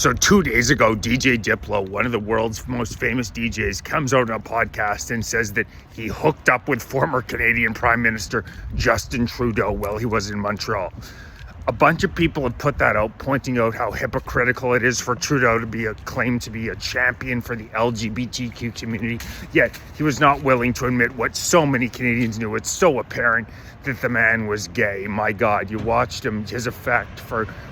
So 2 days ago, DJ Diplo, one of the world's most famous DJs, comes out on a podcast and says that he hooked up with former Canadian Prime Minister Justin Trudeau while he was in Montreal. A bunch of people have put that out, pointing out how hypocritical it is for Trudeau to claim to be a champion for the LGBTQ community, yet he was not willing to admit what so many Canadians knew. It's so apparent that the man was gay. My God, you watched him, his effect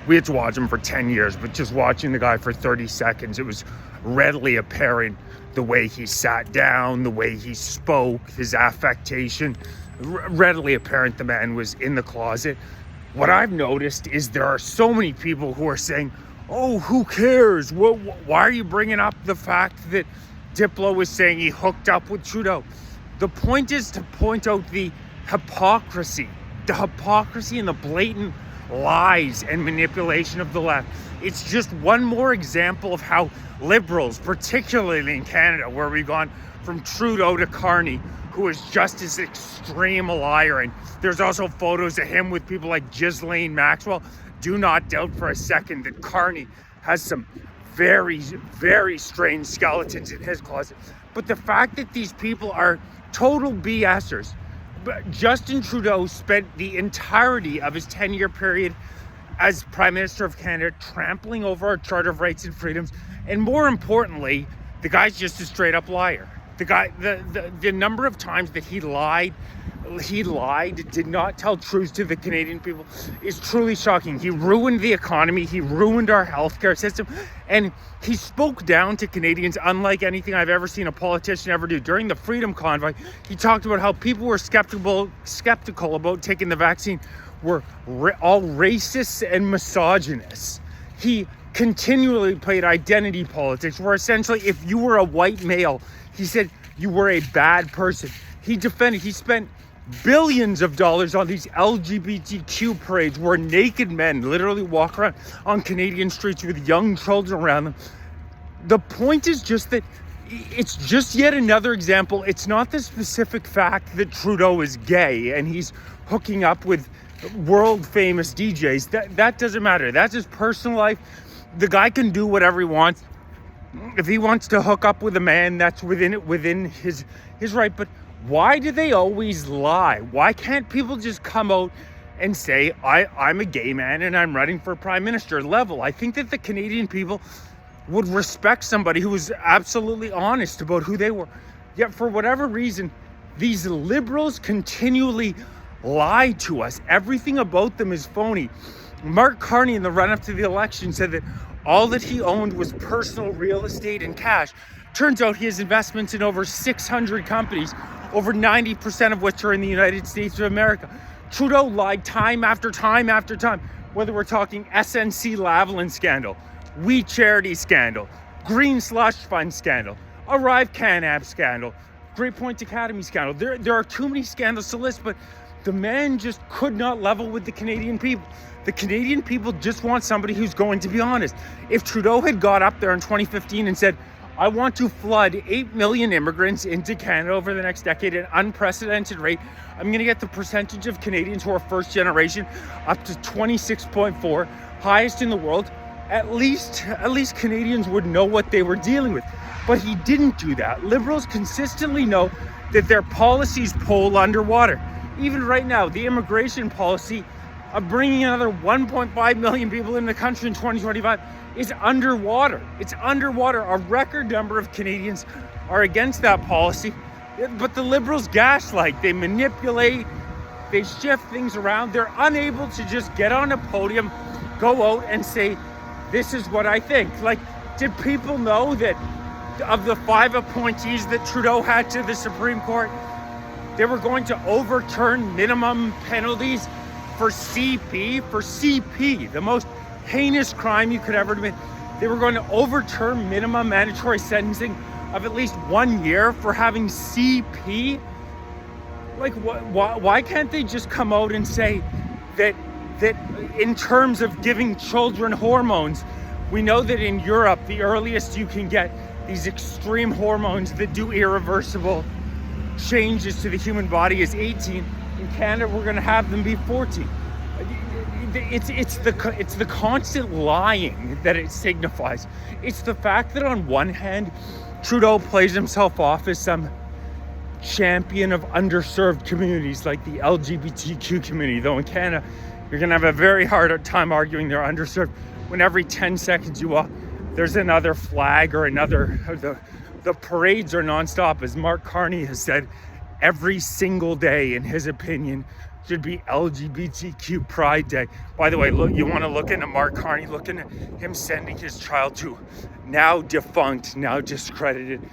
we had to watch him for 10 years, but just watching the guy for 30 seconds, it was readily apparent the way he sat down, the way he spoke, his affectation, readily apparent the man was in the closet. What I've noticed is there are so many people who are saying, oh, who cares? Why are you bringing up the fact that Diplo was saying he hooked up with Trudeau? The point is to point out the hypocrisy and the blatant lies and manipulation of the left. It's just one more example of how liberals, particularly in Canada, where we've gone from Trudeau to Carney, who is just as extreme a liar. And there's also photos of him with people like Ghislaine Maxwell. Do not doubt for a second that Carney has some very, very strange skeletons in his closet. But the fact that these people are total BSers. Justin Trudeau spent the entirety of his 10-year period as Prime Minister of Canada trampling over our Charter of Rights and Freedoms. And more importantly, the guy's just a straight up liar. The guy, the number of times that he lied, did not tell truths to the Canadian people is truly shocking. He ruined the economy, he ruined our healthcare system, and he spoke down to Canadians unlike anything I've ever seen a politician ever do. During the Freedom Convoy, he talked about how people were skeptical about taking the vaccine were all racists and misogynists. He continually played identity politics, where essentially if you were a white male, he said you were a bad person. He spent billions of dollars on these LGBTQ parades where naked men literally walk around on Canadian streets with young children around them. The point is just that it's just yet another example. It's not the specific fact that Trudeau is gay and he's hooking up with world famous DJs. That doesn't matter. That's his personal life. The guy can do whatever he wants. If he wants to hook up with a man, that's within his right. But why do they always lie? Why can't people just come out and say, I'm a gay man and I'm running for prime minister level? I think that the Canadian people would respect somebody who was absolutely honest about who they were. Yet for whatever reason, these liberals continually lie to us. Everything about them is phony. Mark Carney, in the run-up to the election, said that all that he owned was personal real estate and cash. Turns out he has investments in over 600 companies, over 90% of which are in the United States of America. Trudeau lied time after time after time, whether we're talking SNC Lavalin scandal, We Charity scandal, Green Slush Fund scandal, Arrive Canab scandal, Great Point Academy scandal. There are too many scandals to list, but the man just could not level with the Canadian people. The Canadian people just want somebody who's going to be honest. If Trudeau had got up there in 2015 and said, I want to flood 8 million immigrants into Canada over the next decade at an unprecedented rate, I'm going to get the percentage of Canadians who are first generation up to 26.4, highest in the world. At least Canadians would know what they were dealing with. But he didn't do that. Liberals consistently know that their policies pull underwater. Even right now, the immigration policy of bringing another 1.5 million people in the country in 2025 is underwater. It's underwater. A record number of Canadians are against that policy, but the Liberals gaslight, they manipulate, they shift things around. They're unable to just get on a podium, go out and say, this is what I think. Like, did people know that of the 5 appointees that Trudeau had to the Supreme Court, they were going to overturn minimum penalties for CP, the most heinous crime you could ever commit. They were going to overturn minimum mandatory sentencing of at least 1 year for having CP. Like, why can't they just come out and say that in terms of giving children hormones, we know that in Europe, the earliest you can get these extreme hormones that do irreversible changes to the human body is 18. In Canada, we're going to have them be 14. it's the constant lying that it signifies. It's the fact that on one hand, Trudeau plays himself off as some champion of underserved communities like the LGBTQ community, though in Canada you're gonna have a very hard time arguing they're underserved when every 10 seconds you walk there's another flag or another. The parades are nonstop. As Mark Carney has said, every single day, in his opinion, should be LGBTQ Pride Day. By the way, look, you want to look into Mark Carney, look into him sending his child to now defunct, now discredited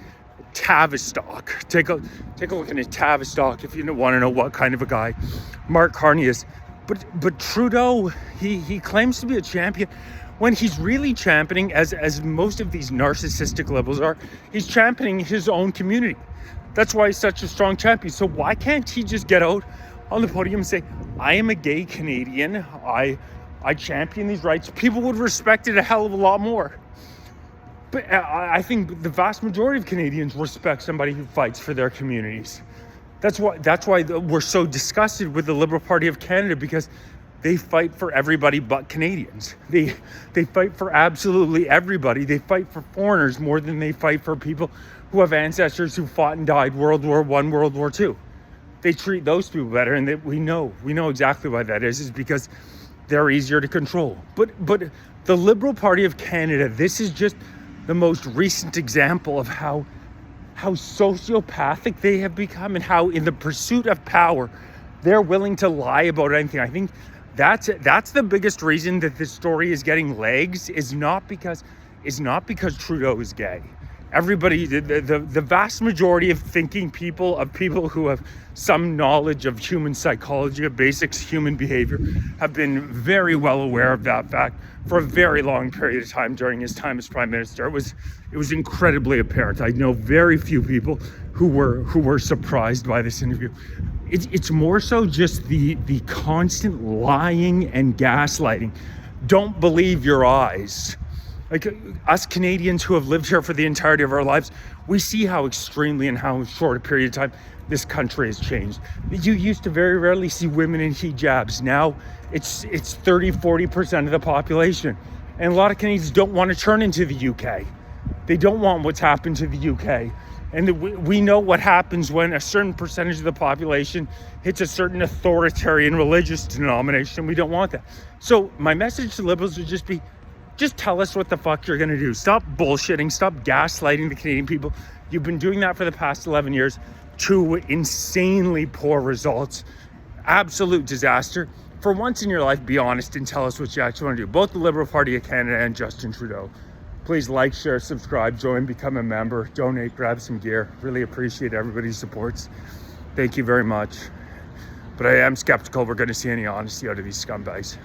Tavistock. Take a look into Tavistock if you want to know what kind of a guy Mark Carney is. But Trudeau, he claims to be a champion when he's really championing, as most of these narcissistic liberals are, he's championing his own community. That's why he's such a strong champion. So why can't he just get out on the podium and say, I am a gay Canadian, I champion these rights? People would respect it a hell of a lot more. But I think the vast majority of Canadians respect somebody who fights for their communities. That's why we're so disgusted with the Liberal Party of Canada, because they fight for everybody but Canadians. They fight for absolutely everybody. They fight for foreigners more than they fight for people who have ancestors who fought and died World War I, World War II. They treat those people better, and we know exactly why that is because they're easier to control. But the Liberal Party of Canada, this is just the most recent example of how sociopathic they have become, and how in the pursuit of power they're willing to lie about anything. I think that's the biggest reason that this story is getting legs, is not because Trudeau is gay. Everybody, the vast majority of thinking people, of people who have some knowledge of human psychology, of basics human behavior, have been very well aware of that fact for a very long period of time during his time as Prime Minister. It was incredibly apparent. I know very few people who were surprised by this interview. It's more so just the constant lying and gaslighting. Don't believe your eyes. Like us Canadians who have lived here for the entirety of our lives, we see how extremely and how short a period of time this country has changed. You used to very rarely see women in hijabs. Now it's 30-40% of the population. And a lot of Canadians don't want to turn into the UK. They don't want what's happened to the UK. And we know what happens when a certain percentage of the population hits a certain authoritarian religious denomination. We don't want that. So my message to Liberals would just be, just tell us what the fuck you're going to do. Stop bullshitting. Stop gaslighting the Canadian people. You've been doing that for the past 11 years to insanely poor results. Absolute disaster. For once in your life, be honest and tell us what you actually want to do. Both the Liberal Party of Canada and Justin Trudeau. Please like, share, subscribe, join, become a member, donate, grab some gear. Really appreciate everybody's supports. Thank you very much. But I am skeptical we're going to see any honesty out of these scumbags.